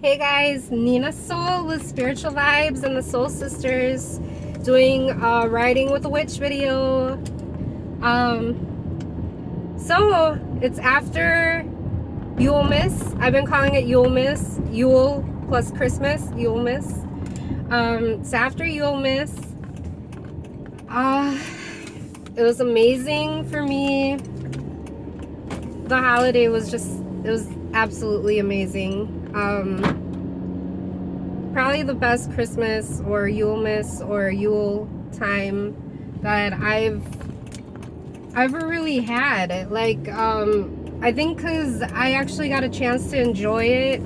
Hey guys, Nina Soul with Spiritual Vibes and the Soul Sisters doing a Riding with a Witch video. So it's after Yule Miss. I've been calling it Yule Miss. Yule plus Christmas, Yule Miss. It's after Yule Miss. It was amazing for me. The holiday was it was absolutely amazing. Probably the best Christmas or Yule Miss or Yule time that I've ever really had. Like, I think because I actually got a chance to enjoy it.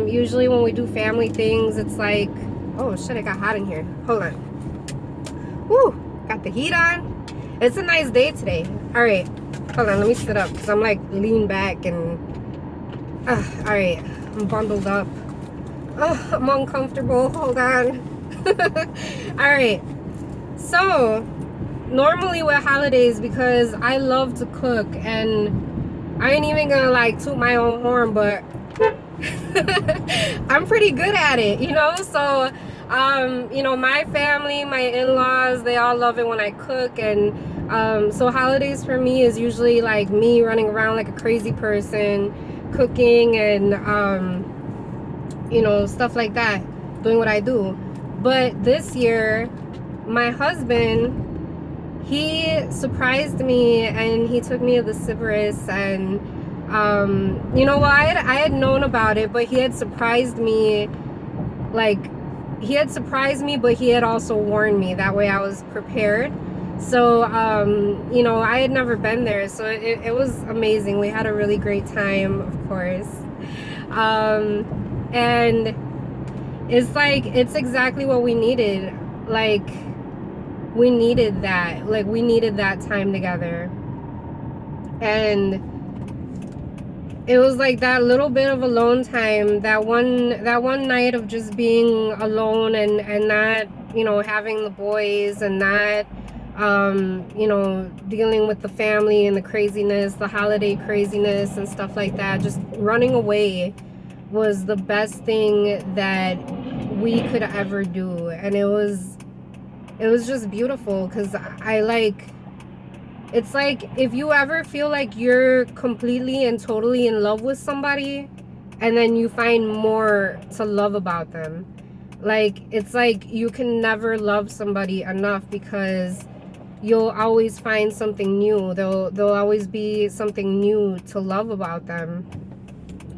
Usually when we do family things, it's like, oh shit, it got hot in here. Hold on. Woo, got the heat on. It's a nice day today. All right, hold on, let me sit up because I'm like lean back and, all right, I'm bundled up. Oh, I'm uncomfortable. Hold on. All right. So, normally with holidays, because I love to cook, and I ain't even gonna like toot my own horn, but I'm pretty good at it, you know? So, you know, my family, my in-laws, they all love it when I cook, and so holidays for me is usually like me running around like a crazy person, cooking and you know, stuff like that, doing what I do. But this year, my husband, he surprised me and he took me to the Sybaris, and you know, well, I had known about it, but he had surprised me, like, he had surprised me, but he had also warned me. That way I was prepared. So, you know, I had never been there, so it was amazing. We had a really great time, of course. And it's like, it's exactly what we needed. Like, we needed that. Like, we needed that time together. And it was like that little bit of alone time, that one night of just being alone and not, you know, having the boys and not, you know, dealing with the family and the craziness, the holiday craziness and stuff like that. Just running away was the best thing that we could ever do. And it was just beautiful, because I like, it's like, if you ever feel like you're completely and totally in love with somebody and then you find more to love about them, like, it's like you can never love somebody enough, because you'll always find something new. There'll always be something new to love about them.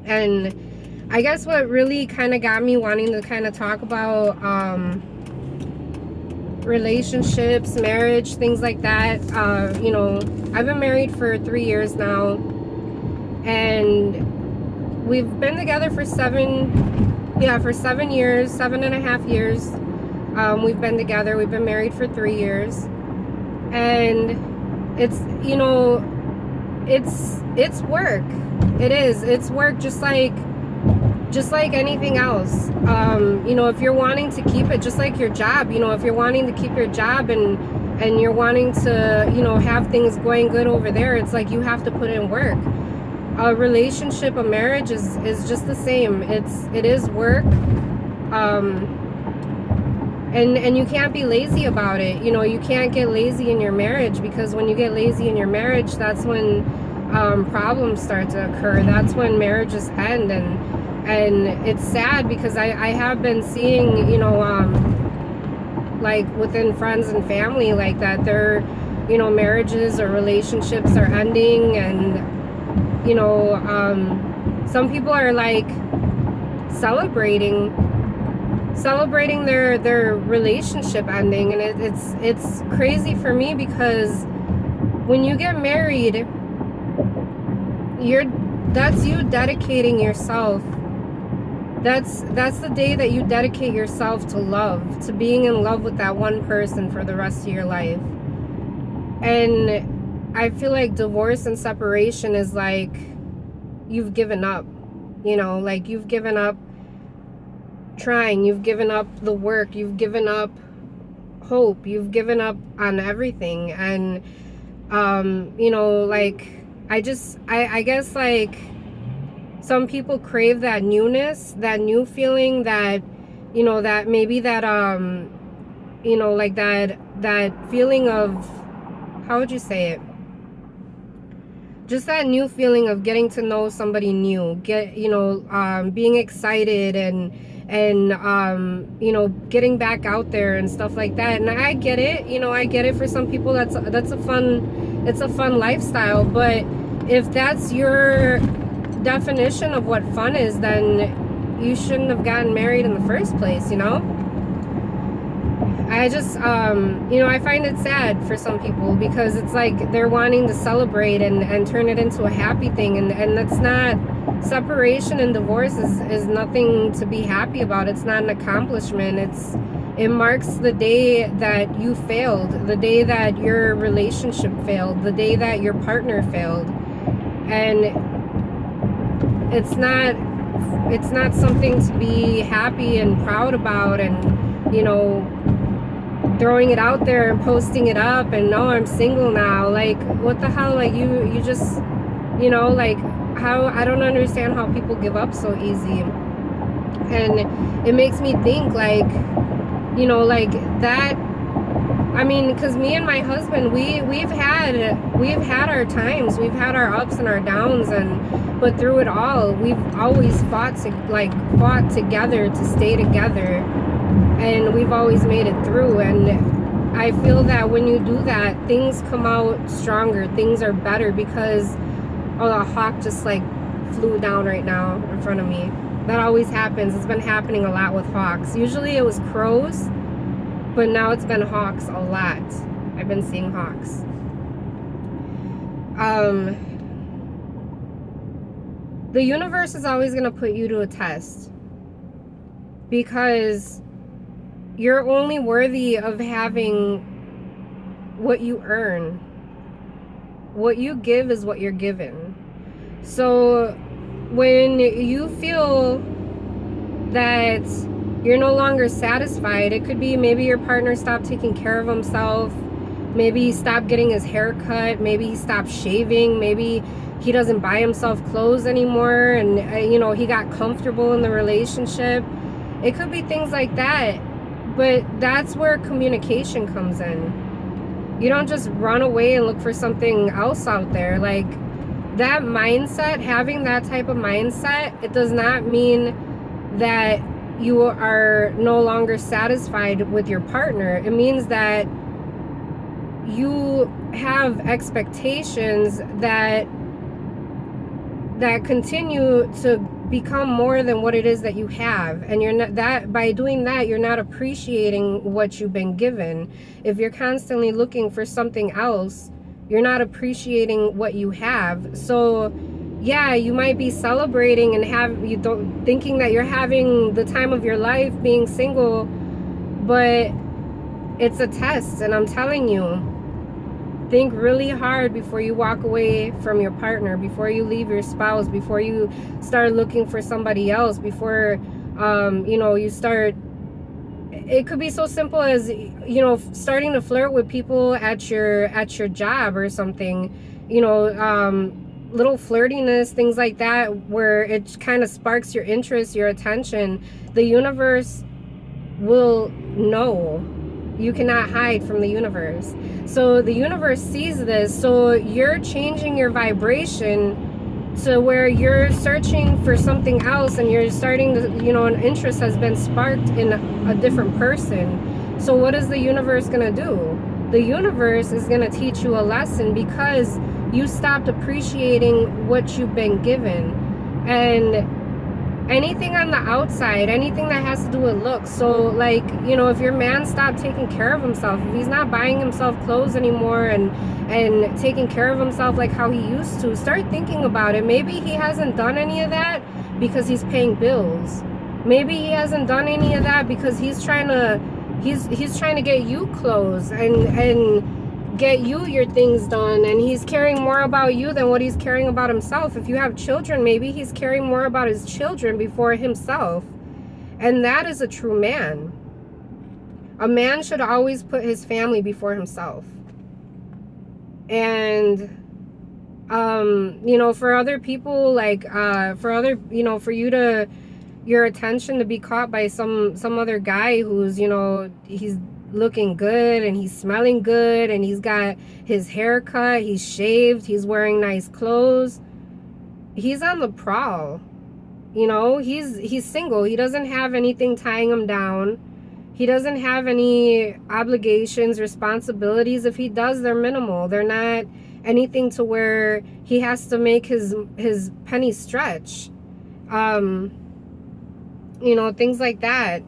And I guess what really kind of got me wanting to kind of talk about relationships, marriage, things like that. You know, I've been married for 3 years now, and we've been together for 7 years, 7.5 years. We've been together. We've been married for 3 years, and it's, you know, it's work. It's work, just like anything else. You know, if you're wanting to keep it, just like your job, you know, if you're wanting to keep your job and you're wanting to, you know, have things going good over there, it's like you have to put in work. A relationship, a marriage is just the same. It is work. And you can't be lazy about it. You know, you can't get lazy in your marriage, because when you get lazy in your marriage, that's when problems start to occur. That's when marriages end. And it's sad, because I have been seeing, you know, like within friends and family, like that their, you know, marriages or relationships are ending. And, you know, some people are like celebrating their relationship ending. And it's crazy for me, because when you get married, that's you dedicating yourself. That's the day that you dedicate yourself to love, to being in love with that one person for the rest of your life. And I feel like divorce and separation is like, you've given up, you know, like you've given up trying, you've given up the work, you've given up hope, you've given up on everything. And you know, like, I guess, like, Some people crave that newness, that new feeling, that, you know, that maybe that, you know, like that feeling of, how would you say it? Just that new feeling of getting to know somebody new, being excited and you know, getting back out there and stuff like that. And I get it, you know, I get it. For some people, it's a fun lifestyle. But if that's your definition of what fun is, then you shouldn't have gotten married in the first place, you know. I just, you know, I find it sad for some people, because it's like they're wanting to celebrate and turn it into a happy thing. And that's not, separation and divorce is nothing to be happy about. It's not an accomplishment. It marks the day that you failed, the day that your relationship failed, the day that your partner failed. And it's not something to be happy and proud about, and, you know, throwing it out there and posting it up and, no, I'm single now. Like, what the hell? Like, you just, you know, like, how, I don't understand how people give up so easy. And it makes me think, like, you know, like that. I mean, because me and my husband, we've had our times, we've had our ups and our downs, but through it all, we've always fought together to stay together, and we've always made it through. And I feel that when you do that, things come out stronger, things are better. Because, oh, a hawk just like flew down right now in front of me. That always happens. It's been happening a lot with hawks. Usually it was crows, but now it's been hawks a lot. I've been seeing hawks. The universe is always going to put you to a test, because you're only worthy of having what you earn. What you give is what you're given. So when you feel that you're no longer satisfied, it could be maybe your partner stopped taking care of himself, maybe he stopped getting his hair cut, maybe he stopped shaving, maybe he doesn't buy himself clothes anymore, and you know, he got comfortable in the relationship. It could be things like that. But that's where communication comes in. You don't just run away and look for something else out there. Like, that mindset, having that type of mindset, it does not mean that you are no longer satisfied with your partner. It means that you have expectations that continue to become more than what it is that you have. And you're not, that by doing that, you're not appreciating what you've been given. If you're constantly looking for something else, you're not appreciating what you have. So yeah, you might be celebrating and thinking that you're having the time of your life being single, but it's a test. And I'm telling you, think really hard before you walk away from your partner, before you leave your spouse, before you start looking for somebody else, before you know, you start. It could be so simple as, you know, starting to flirt with people at your job or something, you know, little flirtiness, things like that, where it kind of sparks your interest, your attention. The universe will know. You cannot hide from the universe. So the universe sees this. So you're changing your vibration to where you're searching for something else, and you're starting to, you know, an interest has been sparked in a different person. So what is the universe going to do? The universe is going to teach you a lesson, because you stopped appreciating what you've been given. And anything on the outside, anything that has to do with looks. So, like, you know, if your man stopped taking care of himself, if he's not buying himself clothes anymore and taking care of himself like how he used to, start thinking about it. Maybe he hasn't done any of that because he's paying bills. Maybe he hasn't done any of that because he's trying to get you clothes and get you your things done, and he's caring more about you than what he's caring about himself. If you have children, maybe he's caring more about his children before himself. And that is a true man. A man should always put his family before himself. And You know, for other people, like for other, you know, for you to, your attention to be caught by some other guy who's, you know, he's looking good and he's smelling good and he's got his hair cut, he's shaved, he's wearing nice clothes. He's on the prowl. You know, he's single. He doesn't have anything tying him down. He doesn't have any obligations, responsibilities. If he does, they're minimal. They're not anything to where he has to make his penny stretch. You know, things like that.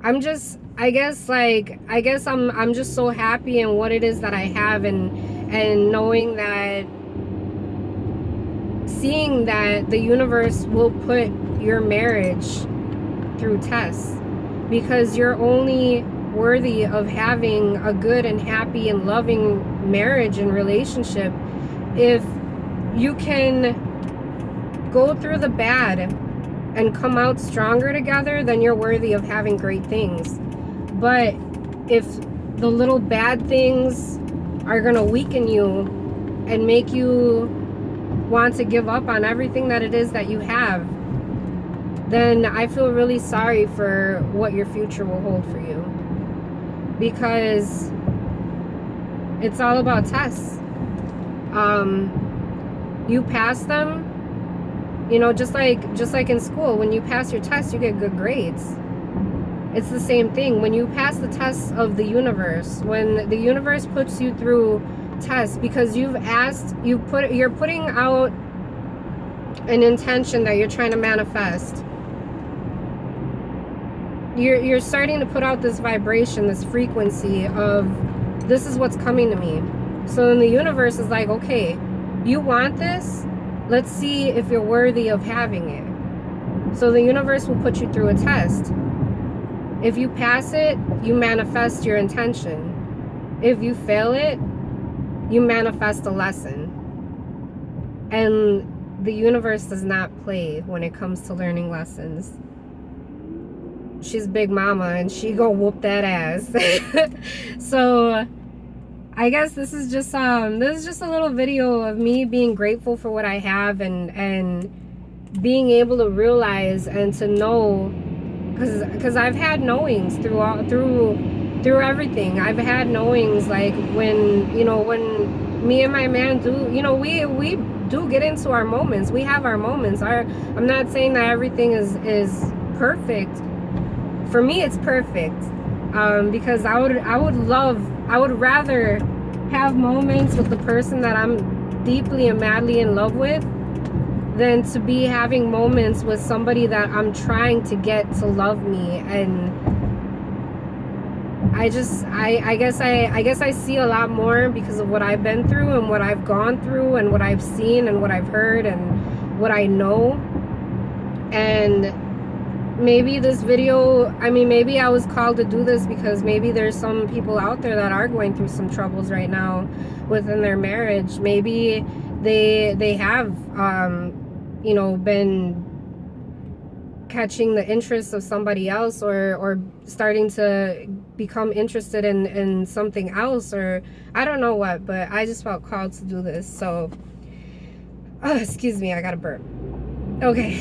I'm just, I guess I'm just so happy in what it is that I have, and knowing that, seeing that the universe will put your marriage through tests, because you're only worthy of having a good and happy and loving marriage and relationship if you can go through the bad and come out stronger together. Then you're worthy of having great things. But if the little bad things are gonna weaken you and make you want to give up on everything that it is that you have, then I feel really sorry for what your future will hold for you, because it's all about tests. You pass them, you know, just like in school, when you pass your test, you get good grades. It's the same thing. When you pass the tests of the universe, when the universe puts you through tests because you've asked, you're putting out an intention that you're trying to manifest. You're starting to put out this vibration, this frequency of, this is what's coming to me. So then the universe is like, okay, you want this? Let's see if you're worthy of having it. So the universe will put you through a test. If you pass it, you manifest your intention. If you fail it, you manifest a lesson. And the universe does not play when it comes to learning lessons. She's Big Mama and she gonna whoop that ass. So I guess this is just a little video of me being grateful for what I have, and being able to realize and to know, because I've had knowings through everything. I've had knowings, like when, you know, when me and my man do, you know, we do get into our moments. We have our moments. I'm not saying that everything is perfect. For me, it's perfect, because I would rather have moments with the person that I'm deeply and madly in love with than to be having moments with somebody that I'm trying to get to love me. And I guess I see a lot more because of what I've been through and what I've gone through and what I've seen and what I've heard and what I know. And maybe this video, I mean, maybe I was called to do this because maybe there's some people out there that are going through some troubles right now within their marriage. Maybe they have, you know, been catching the interest of somebody else, or starting to become interested in something else, or I don't know what, but I just felt called to do this. So, oh, excuse me, I got a burp. Okay.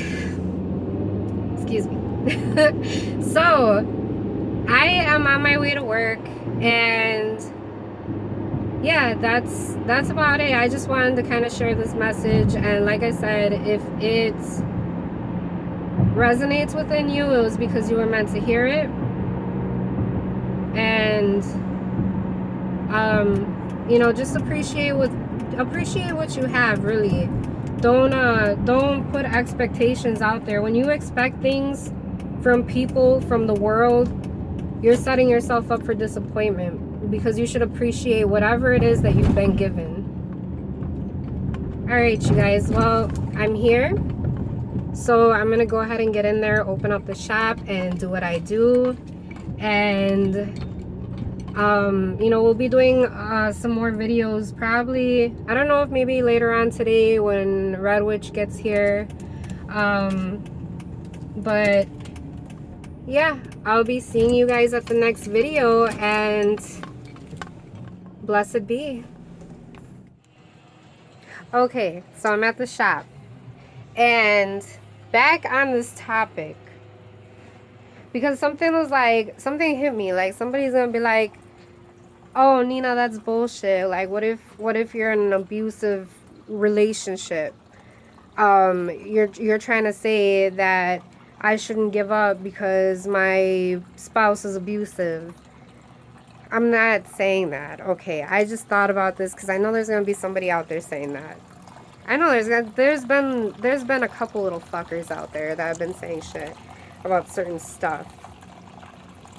Excuse me. So I am on my way to work, and yeah, that's about it. I just wanted to kind of share this message, and like I said, if it resonates within you, it was because you were meant to hear it. And you know, just appreciate what you have, really. Don't put expectations out there. When you expect things from people, from the world, you're setting yourself up for disappointment, because you should appreciate whatever it is that you've been given. All right, you guys, well, I'm here, so I'm gonna go ahead and get in there, open up the shop, and do what I do. And you know, we'll be doing some more videos, probably, I don't know if maybe later on today when Red Witch gets here. But yeah, I'll be seeing you guys at the next video, and blessed be. Okay, so I'm at the shop. And back on this topic, because something hit me. Like, somebody's gonna be like, oh, Nina, that's bullshit. Like, what if you're in an abusive relationship? You're trying to say that I shouldn't give up because my spouse is abusive. I'm not saying that. Okay, I just thought about this because I know there's gonna be somebody out there saying that. I know there's been a couple little fuckers out there that have been saying shit about certain stuff.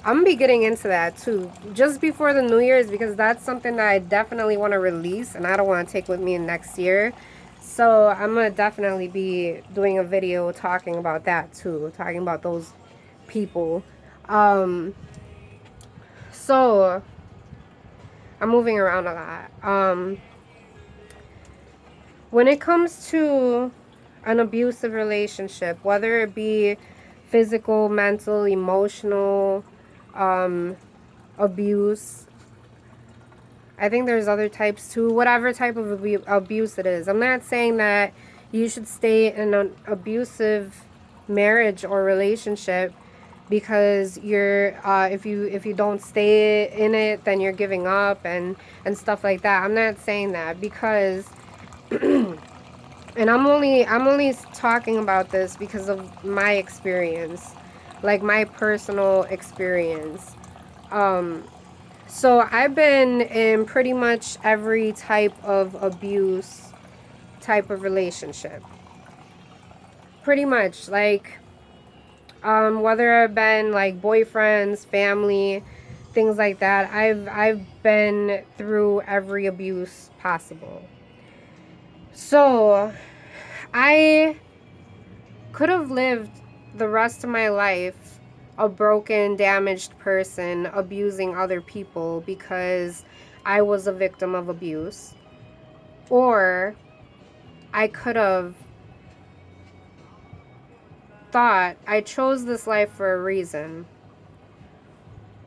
I'm gonna be getting into that too, just before the New Year's, because that's something that I definitely want to release and I don't want to take with me next year. So I'm gonna definitely be doing a video talking about that too, talking about those people. Um, so I'm moving around a lot. When it comes to an abusive relationship, whether it be physical, mental, emotional, um, abuse, I think there's other types too, whatever type of abuse it is. I'm not saying that you should stay in an abusive marriage or relationship because you're if you don't stay in it, then you're giving up and stuff like that. I'm not saying that because and I'm only talking about this because of my experience, like my personal experience. So I've been in pretty much every type of abuse type of relationship. Pretty much, like, whether I've been like boyfriends, family, things like that. I've been through every abuse possible. So I could have lived the rest of my life a broken, damaged person, abusing other people because I was a victim of abuse. Or I could have thought I chose this life for a reason.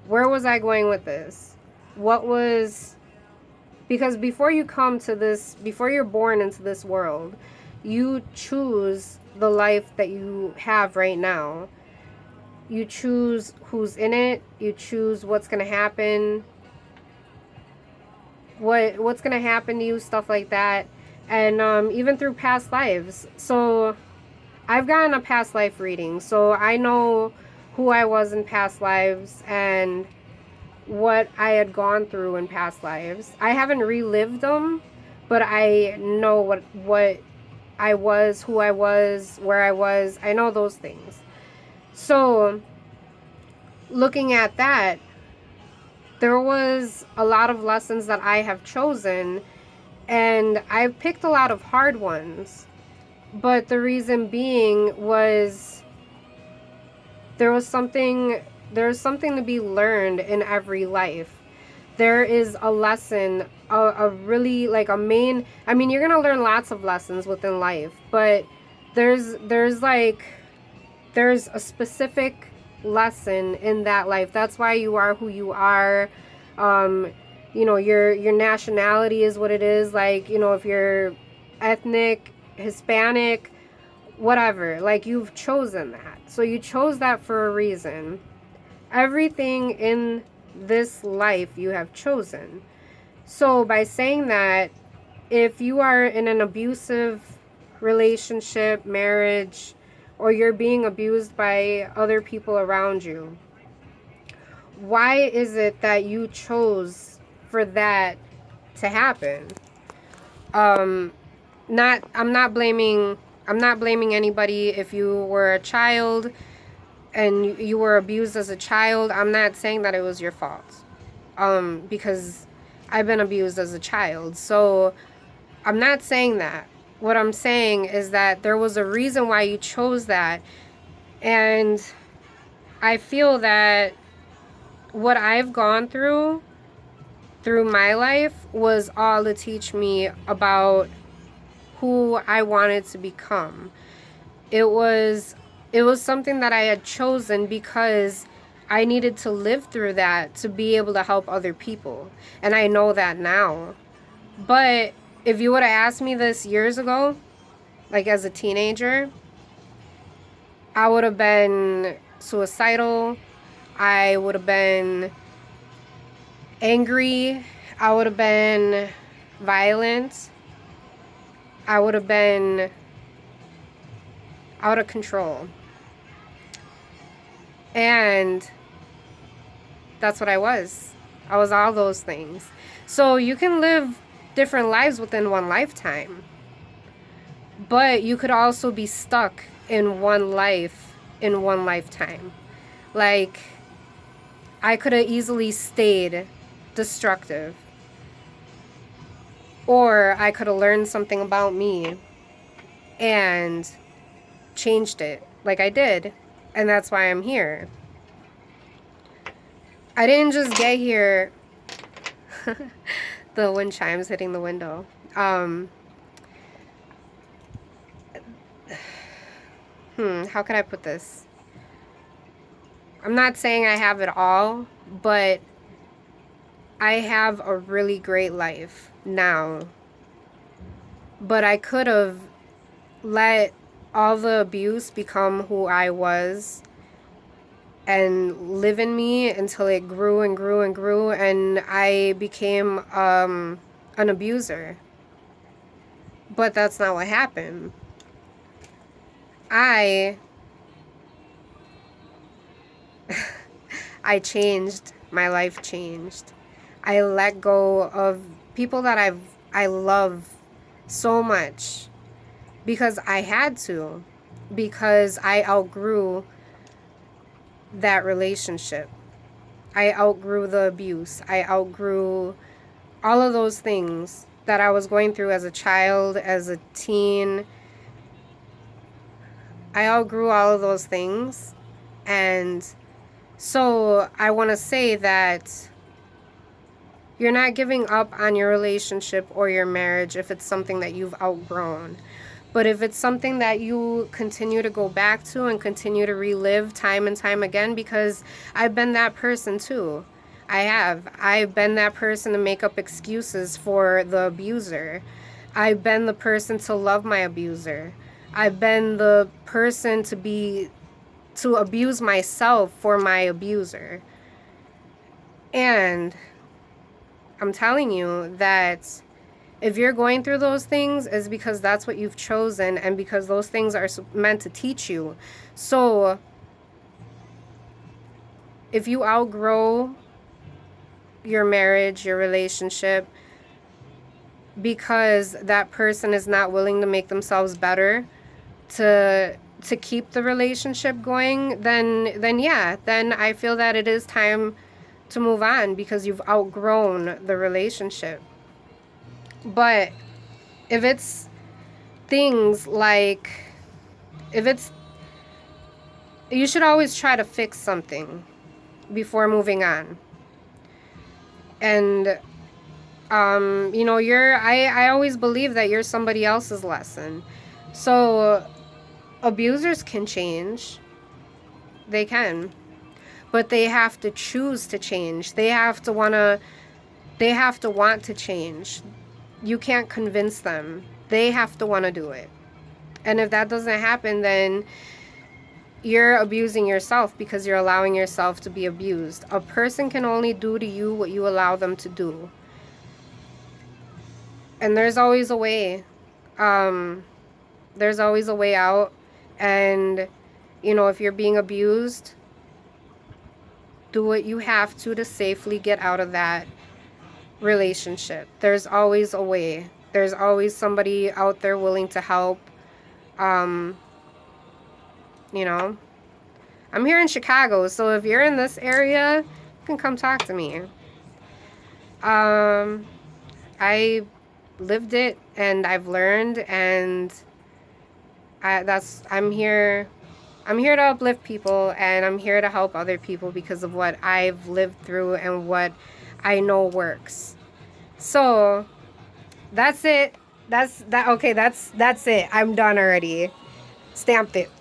Where was I going with this? What was. Because before you come to this, before you're born into this world, you choose the life that you have right now. You choose who's in it. You choose what's going to happen. What's going to happen to you, stuff like that. And even through past lives. So I've gotten a past life reading, so I know who I was in past lives and what I had gone through in past lives. I haven't relived them, but I know what I was, who I was, where I was. I know those things. So looking at that, there was a lot of lessons that I have chosen, and I've picked a lot of hard ones. But the reason being was there was something to be learned in every life. There is a lesson, a really like a main. I mean, you're gonna learn lots of lessons within life, but there's a specific lesson in that life. That's why you are who you are. Um, your nationality is what it is. Like, if you're ethnic, Hispanic, whatever, like, you've chosen that. So you chose that for a reason. Everything in this life you have chosen. So by saying that, if you are in an abusive relationship, marriage, or you're being abused by other people around you, why is it that you chose for that to happen? Not I'm not blaming anybody if you were a child and you were abused as a child. I'm not saying that it was your fault. Because I've been abused as a child. So I'm not saying that. What I'm saying is that there was a reason why you chose that. And I feel that what I've gone through my life was all to teach me about who I wanted to become. It was something that I had chosen because I needed to live through that to be able to help other people. And I know that now. But If you would have asked me this years ago, like as a teenager, I would have been suicidal. I would have been angry. I would have been violent. I would have been out of control. And that's what I was. I was all those things. So you can live different lives within one lifetime. But you could also be stuck in one life in one lifetime. Like, I could have easily stayed destructive. Or I could have learned something about me and changed it like I did. And that's why I'm here. I didn't just get here. The wind chimes hitting the window. How could I put this? I'm not saying I have it all, but I have a really great life now. But I could have let all the abuse become who I was and live in me until it grew and grew and grew, and I became an abuser. But that's not what happened. I changed. My life changed. I let go of people that I love so much because I had to, because I outgrew that relationship. I outgrew the abuse. I outgrew all of those things that I was going through as a child, as a teen. I outgrew all of those things. And so I want to say that you're not giving up on your relationship or your marriage if it's something that you've outgrown. But if it's something that you continue to go back to and continue to relive time and time again, because I've been that person too. I have. I've been that person to make up excuses for the abuser. I've been the person to love my abuser. I've been the person to abuse myself for my abuser. And I'm telling you that if you're going through those things, it's because that's what you've chosen and because those things are meant to teach you. So if you outgrow your marriage, your relationship, because that person is not willing to make themselves better to keep the relationship going, then yeah, then I feel that it is time to move on because you've outgrown the relationship. But if it's things like, you should always try to fix something before moving on. And I always believe that you're somebody else's lesson. So abusers can change. They can. But they have to choose to change. They have to want to change. You can't convince them. They have to want to do it. And if that doesn't happen, then you're abusing yourself because you're allowing yourself to be abused. A person can only do to you what you allow them to do. And there's always a way. There's always a way out. And, if you're being abused, do what you have to safely get out of that relationship. There's always a way. There's always somebody out there willing to help. I'm here in Chicago, so if you're in this area, you can come talk to me. I lived it and I've learned, and I'm here to uplift people, and I'm here to help other people because of what I've lived through and what I know works. So that's it. That's it. I'm done already. Stamped it.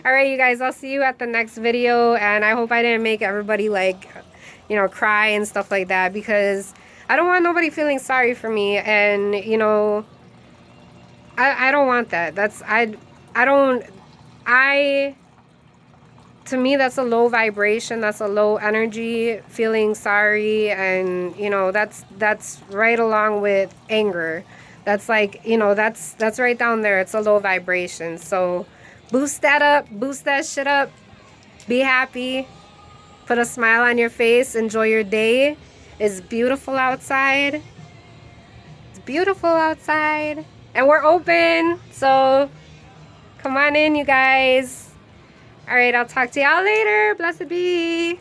All right, you guys, I'll see you at the next video, and I hope I didn't make everybody cry and stuff like that, because I don't want nobody feeling sorry for me, and you know, I don't want that. I don't I to me that's a low vibration, that's a low energy, feeling sorry, and you know, that's right along with anger. That's like, you know, that's right down there. It's a low vibration. So boost that up, boost that shit up. Be happy. Put a smile on your face. Enjoy your day. It's beautiful outside. It's beautiful outside. And we're open. So come on in, you guys. All right, I'll talk to y'all later. Blessed be.